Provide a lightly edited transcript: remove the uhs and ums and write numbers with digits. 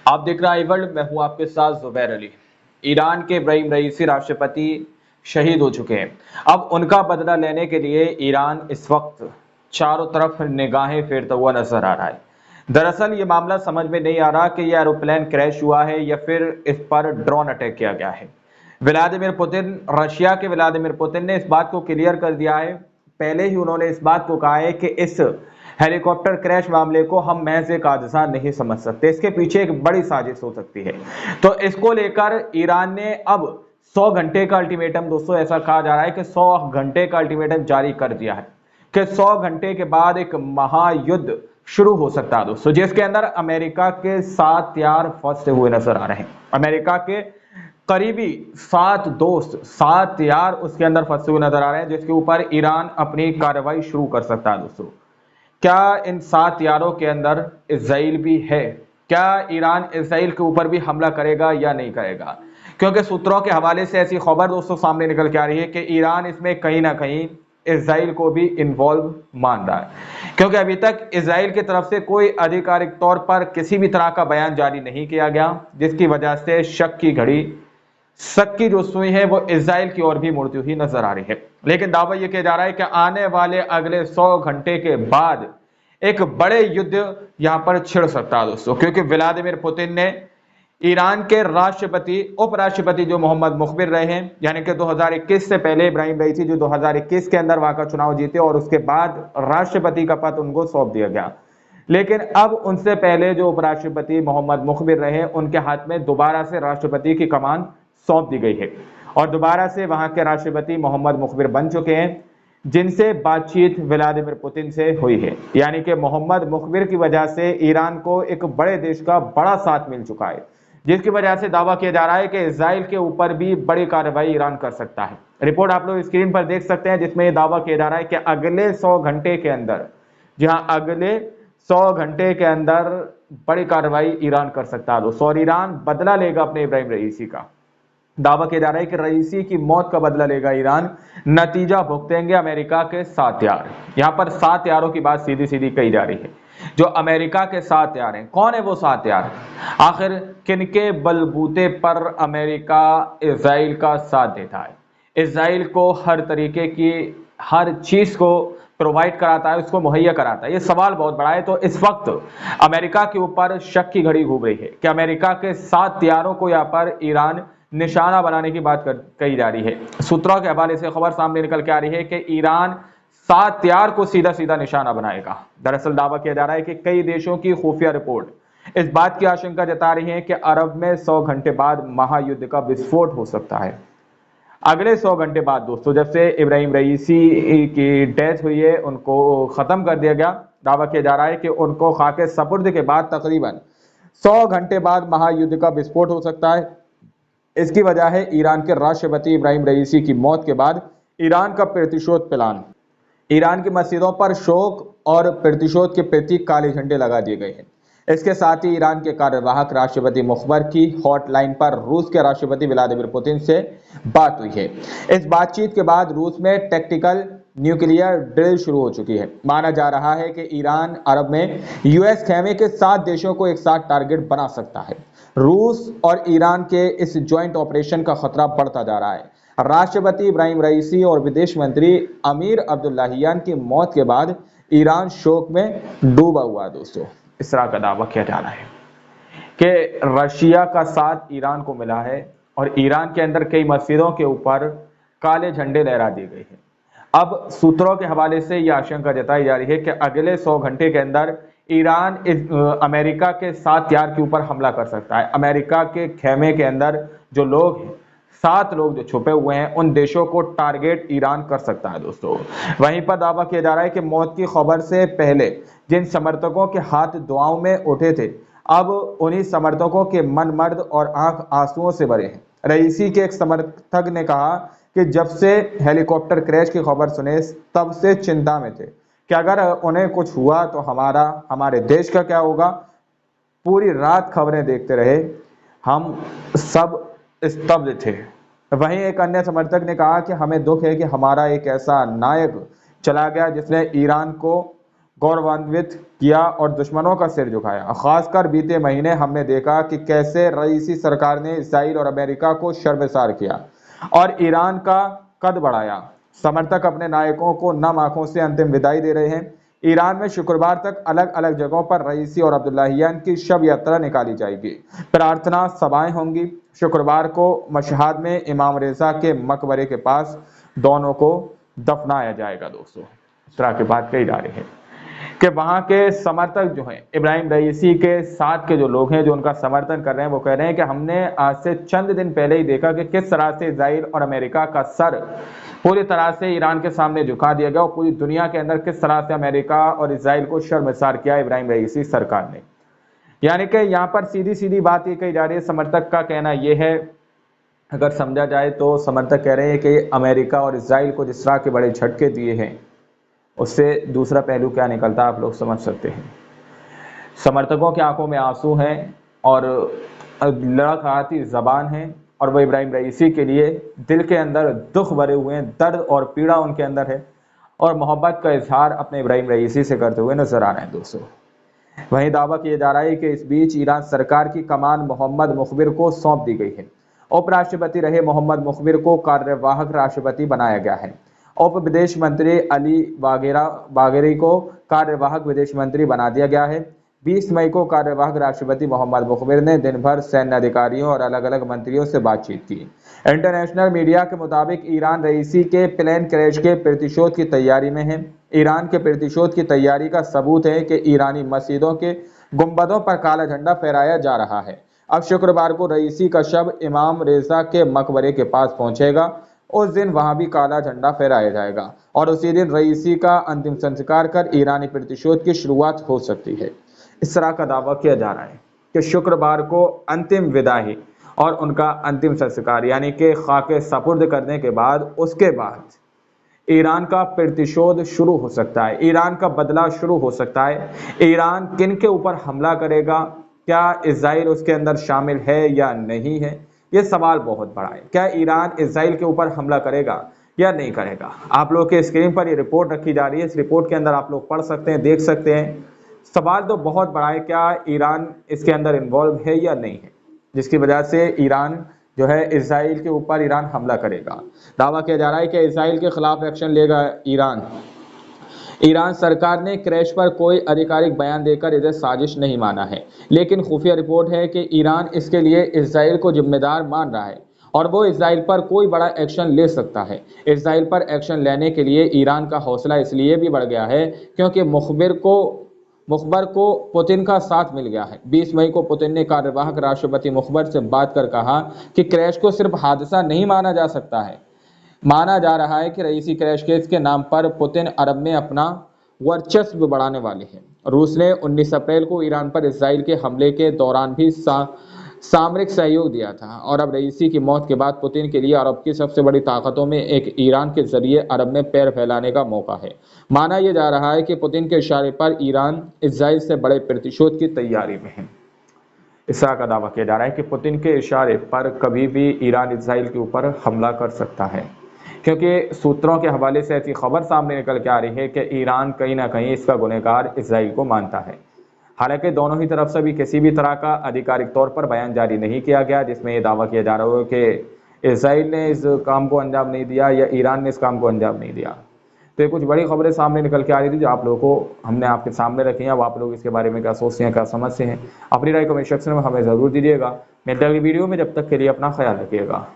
आप देख रहे हैं वर्ल्ड, मैं हूं आपके साथ जुबैर अली। ईरान के इब्राहिम रईसी राष्ट्रपति शहीद हो चुके हैं। अब उनका बदला लेने के लिए ईरान इस वक्त चारों तरफ निगाहें फेरता हुआ नजर आ रहा है। दरअसल ये मामला समझ में नहीं आ रहा कि यह एरोप्लेन क्रैश हुआ है या फिर इस पर ड्रोन अटैक किया गया है। व्लादिमीर पुतिन, रशिया के व्लादिमीर पुतिन ने इस बात को क्लियर कर दिया है। पहले ही उन्होंने इस बात को कहा है कि इस हेलीकॉप्टर क्रैश मामले को हम महज एक हादसा नहीं समझ सकते, इसके पीछे एक बड़ी साजिश हो सकती है। तो इसको लेकर ईरान ने अब 100 घंटे का अल्टीमेटम, दोस्तों ऐसा कहा जा रहा है कि 100 घंटे का अल्टीमेटम जारी कर दिया है कि 100 घंटे के बाद एक महायुद्ध शुरू हो सकता है दोस्तों, जिसके अंदर अमेरिका के 7 यार फंसे हुए नजर आ रहे हैं। अमेरिका के करीबी 7 दोस्त, 7 यार उसके अंदर फंसे हुए नजर आ रहे हैं, जिसके ऊपर ईरान अपनी कार्रवाई शुरू कर सकता है दोस्तों। क्या इन 7 यारों के अंदर इजराइल भी है? क्या ईरान इजराइल के ऊपर भी हमला करेगा या नहीं करेगा? क्योंकि सूत्रों के हवाले से ऐसी खबर दोस्तों सामने निकल के आ रही है कि ईरान इसमें कहीं ना कहीं इजराइल को भी इन्वॉल्व मान रहा है, क्योंकि अभी तक इजराइल की तरफ से कोई आधिकारिक तौर पर किसी भी तरह का बयान जारी नहीं किया गया, जिसकी वजह से शक की घड़ी की जो सुई है वो इजराइल की ओर भी मुड़ती हुई नजर आ रही है। लेकिन दावा यह किया जा रहा है कि आने वाले अगले 100 घंटे के बाद एक बड़े युद्ध यहां पर छिड़ सकता है दोस्तों, क्योंकि व्लादिमीर पुतिन ने ईरान के राष्ट्रपति उपराष्ट्रपति जो मोहम्मद मुखबिर रहे हैं, यानी कि 2021 से पहले इब्राहिम रईसी जो 2021 के अंदर वहां का चुनाव जीते और उसके बाद राष्ट्रपति का पद उनको सौंप दिया गया, लेकिन अब उनसे पहले जो उपराष्ट्रपति मोहम्मद मुखबिर रहे उनके हाथ में दोबारा से राष्ट्रपति की कमान सौंप दी गई है और दोबारा से वहां के राष्ट्रपति मोहम्मद मुखबिर बन चुके हैं, जिनसे बातचीत व्लादिमीर पुतिन से हुई है। यानी कि मोहम्मद मुखबिर की वजह से ईरान को एक बड़े देश का बड़ा साथ मिल चुका है, जिसकी वजह से दावा किया जा रहा है कि इजराइल के ऊपर भी बड़ी कार्रवाई ईरान कर सकता है। रिपोर्ट आप लोग स्क्रीन पर देख सकते हैं, जिसमें यह दावा किया जा रहा है कि अगले 100 घंटे के अंदर, जहां अगले 100 घंटे के अंदर बड़ी कार्रवाई ईरान कर सकता है दोस्तों, और ईरान बदला लेगा अपने इब्राहिम रईसी का। दावा किया जा रहा है कि रईसी की मौत का बदला लेगा ईरान, नतीजा भुगतेंगे अमेरिका के 7 यार। यहां पर 7 यारों की बात सीधी सीधी कही जा रही है। जो अमेरिका के 7 यार हैं, कौन है वो 7 यार? आखिर किनके बलबूते पर अमेरिका इजराइल का साथ देता है, इजराइल को हर तरीके की हर चीज को प्रोवाइड कराता है, उसको मुहैया कराता है? ये सवाल बहुत बड़ा है। तो इस वक्त अमेरिका के ऊपर शक की घड़ी घूम रही है कि अमेरिका के 7 यारों को यहाँ पर ईरान निशाना बनाने की बात कही जा रही है। सूत्रों के हवाले से खबर सामने निकल के आ रही है कि ईरान 7 यार को सीधा सीधा निशाना बनाएगा। दरअसल दावा किया जा रहा है कि कई देशों की खुफिया रिपोर्ट इस बात की आशंका जता रही है कि अरब में 100 घंटे बाद महायुद्ध का विस्फोट हो सकता है। अगले 100 घंटे बाद दोस्तों, जब से इब्राहिम रईसी की डेथ हुई है, उनको खत्म कर दिया गया, दावा किया जा रहा है कि उनको खाके सपुर्द के बाद तकरीबन 100 घंटे बाद महायुद्ध का विस्फोट हो सकता है। इसकी वजह है ईरान के राष्ट्रपति इब्राहिम रईसी की मौत के बाद ईरान का प्रतिशोध प्लान। ईरान की मस्जिदों पर शोक और प्रतिशोध के प्रति काले झंडे लगा दिए गए हैं। इसके साथ ही ईरान के कार्यवाहक राष्ट्रपति मुखबर की हॉटलाइन पर रूस के राष्ट्रपति व्लादिमीर पुतिन से बात हुई है। इस बातचीत के बाद रूस में टैक्टिकल न्यूक्लियर ड्रिल शुरू हो चुकी है। माना जा रहा है कि ईरान अरब में यूएस खेमे के 7 देशों को एक साथ टारगेट बना सकता है। रूस और ईरान के इस ज्वाइंट ऑपरेशन का खतरा बढ़ता जा रहा है। राष्ट्रपति इब्राहिम रईसी और विदेश मंत्री अमीर अब्दुल्लाहियान की मौत के बाद ईरान शोक में डूबा हुआ है दोस्तों। इस तरह का दावा किया जा रहा है कि रशिया का साथ ईरान को मिला है और ईरान के अंदर कई मस्जिदों के ऊपर काले झंडे लहरा दिए गए हैं। अब सूत्रों के हवाले से यह आशंका जताई जा रही है कि अगले 100 घंटे के अंदर ईरान अमेरिका के 7 यार के ऊपर हमला कर सकता है। अमेरिका के खेमे के अंदर जो लोग हैं, 7 लोग जो छुपे हुए हैं, उन देशों को टारगेट ईरान कर सकता है दोस्तों। वहीं पर दावा किया जा रहा है कि मौत की खबर से पहले जिन समर्थकों के हाथ दुआओं में उठे थे, अब उन्हीं समर्थकों के मन मर्द और आंख आंसुओं से भरे हैं। रईसी के एक समर्थक ने कहा कि जब से हेलीकॉप्टर क्रैश की खबर सुने तब से चिंता में थे कि अगर उन्हें कुछ हुआ तो हमारे देश का क्या होगा। पूरी रात खबरें देखते रहे, हम सब स्तब्ध थे। वहीं एक अन्य समर्थक ने कहा कि हमें दुख है कि हमारा एक ऐसा नायक चला गया जिसने ईरान को गौरवान्वित किया और दुश्मनों का सिर झुकाया। खासकर बीते महीने हमने देखा कि कैसे रईसी सरकार ने इसराइल और अमेरिका को शर्मसार किया और ईरान का कद बढ़ाया। समर्थक अपने नायकों को नम आंखों से अंतिम विदाई दे रहे हैं। ईरान में शुक्रवार तक अलग अलग जगहों पर रईसी और अब्दुल्लाहियान की शव यात्रा निकाली जाएगी। प्रार्थना सभाएं होंगी। शुक्रवार को मशहद में इमाम रेजा के मकबरे के पास दोनों को दफनाया जाएगा। दोस्तों, इस तरह की बात कही जा रही है कि वहां के समर्थक जो हैं, इब्राहिम रईसी के साथ के जो लोग हैं जो उनका समर्थन कर रहे हैं, वो कह रहे हैं कि हमने आज से चंद दिन पहले ही देखा कि किस तरह से इजराइल और अमेरिका का सर पूरी तरह से ईरान के सामने झुका दिया गया और पूरी दुनिया के अंदर किस तरह से अमेरिका और इजराइल को शर्मसार किया इब्राहिम रईसी सरकार ने। यानी कि यहाँ पर सीधी सीधी बात ये कही जा रही है, समर्थक का कहना ये है, अगर समझा जाए तो समर्थक कह रहे हैं कि अमेरिका और इजराइल को जिस तरह के बड़े झटके दिए हैं, उससे दूसरा पहलू क्या निकलता है आप लोग समझ सकते हैं। समर्थकों की आंखों में आंसू हैं और लड़खड़ाती जबान है और वह इब्राहिम रईसी के लिए दिल के अंदर दुख भरे हुए हैं, दर्द और पीड़ा उनके अंदर है और मोहब्बत का इजहार अपने इब्राहिम रईसी से करते हुए नजर आ रहे हैं। दोस्तों, वहीं दावा किया जा रहा है कि इस बीच ईरान सरकार की कमान मोहम्मद मुखबिर को सौंप दी गई है। उपराष्ट्रपति रहे मोहम्मद मुखबिर को कार्यवाहक राष्ट्रपति बनाया गया है। उप विदेश मंत्री अली बागेरी को कार्यवाहक विदेश मंत्री बना दिया गया है। 20 मई को कार्यवाहक राष्ट्रपति मोहम्मद मुखबिर ने दिन भर सैन्य अधिकारियों और अलग अलग मंत्रियों से बातचीत की। इंटरनेशनल मीडिया के मुताबिक ईरान रईसी के प्लेन क्रैश के प्रतिशोध की तैयारी में है। ईरान के प्रतिशोध की तैयारी का सबूत है कि ईरानी मस्जिदों के गुंबदों पर काला झंडा फहराया जा रहा है। अब शुक्रवार को रईसी का शव इमाम रेजा के मकबरे के पास पहुंचेगा। उस दिन वहां भी काला झंडा फहराया जाएगा और उसी दिन रईसी का अंतिम संस्कार कर ईरानी प्रतिशोध की शुरुआत हो सकती है। इस तरह का दावा किया जा रहा है कि शुक्रवार को अंतिम विदाई और उनका अंतिम संस्कार यानी कि खाके सपुर्द करने के बाद उसके बाद ईरान का प्रतिशोध शुरू हो सकता है, ईरान का बदला शुरू हो सकता है। ईरान किन के ऊपर हमला करेगा, क्या इजराइल उसके अंदर शामिल है या नहीं है, ये सवाल बहुत बड़ा है। क्या ईरान इजराइल के ऊपर हमला करेगा या नहीं करेगा? आप लोग के स्क्रीन पर ये रिपोर्ट रखी जा रही है, इस रिपोर्ट के अंदर आप लोग पढ़ सकते हैं, देख सकते हैं। सवाल तो बहुत बड़ा है, क्या ईरान इसके अंदर इन्वॉल्व है या नहीं है, जिसकी वजह से ईरान जो है इजराइल के ऊपर ईरान हमला करेगा। दावा किया जा रहा है कि इजराइल के खिलाफ एक्शन लेगा ईरान। ईरान सरकार ने क्रैश पर कोई आधिकारिक बयान देकर इसे साजिश नहीं माना है, लेकिन खुफिया रिपोर्ट है कि ईरान इसके लिए इजराइल को जिम्मेदार मान रहा है और वो इजराइल पर कोई बड़ा एक्शन ले सकता है। इजराइल पर एक्शन लेने के लिए ईरान का हौसला इसलिए भी बढ़ गया है क्योंकि मुखबिर को पुतिन का साथ मिल गया है। 20 मई को पुतिन ने कार्यवाहक राष्ट्रपति मुखबिर से बात कर कहा कि क्रैश को सिर्फ हादसा नहीं माना जा सकता है। माना जा रहा है कि रईसी क्रैश केस के नाम पर पुतिन अरब में अपना वर्चस्व बढ़ाने वाले हैं। रूस ने 19 अप्रैल को ईरान पर इजराइल के हमले के दौरान भी सामरिक सहयोग दिया था और अब रईसी की मौत के बाद पुतिन के लिए अरब की सबसे बड़ी ताकतों में एक ईरान के जरिए अरब में पैर फैलाने का मौका है। माना यह जा रहा है कि पुतिन के इशारे पर ईरान इजराइल से बड़े प्रतिशोध की तैयारी में है। इस तरह का दावा किया जा रहा है कि पुतिन के इशारे पर कभी भी ईरान इजराइल के ऊपर हमला कर सकता है, क्योंकि सूत्रों के हवाले से ऐसी खबर सामने निकल के आ रही है कि ईरान कहीं ना कहीं इसका गुनहगार इजराइल को मानता है। हालांकि दोनों ही तरफ से भी किसी भी तरह का आधिकारिक तौर पर बयान जारी नहीं किया गया जिसमें यह दावा किया जा रहा हो कि इजराइल ने इस काम को अंजाम नहीं दिया या ईरान ने इस काम को अंजाम नहीं दिया। तो ये कुछ बड़ी खबरें सामने निकल के आ रही थी जो आप लोगों को हमने आपके सामने रखी हैं। अब आप लोग इसके बारे में क्या सोचते हैं, क्या समझते हैं, अपनी राय कमेंट सेक्शन में हमें ज़रूर दीजिएगा। मिलते हैं अगली वीडियो में, जब तक के लिए अपना ख्याल रखिएगा।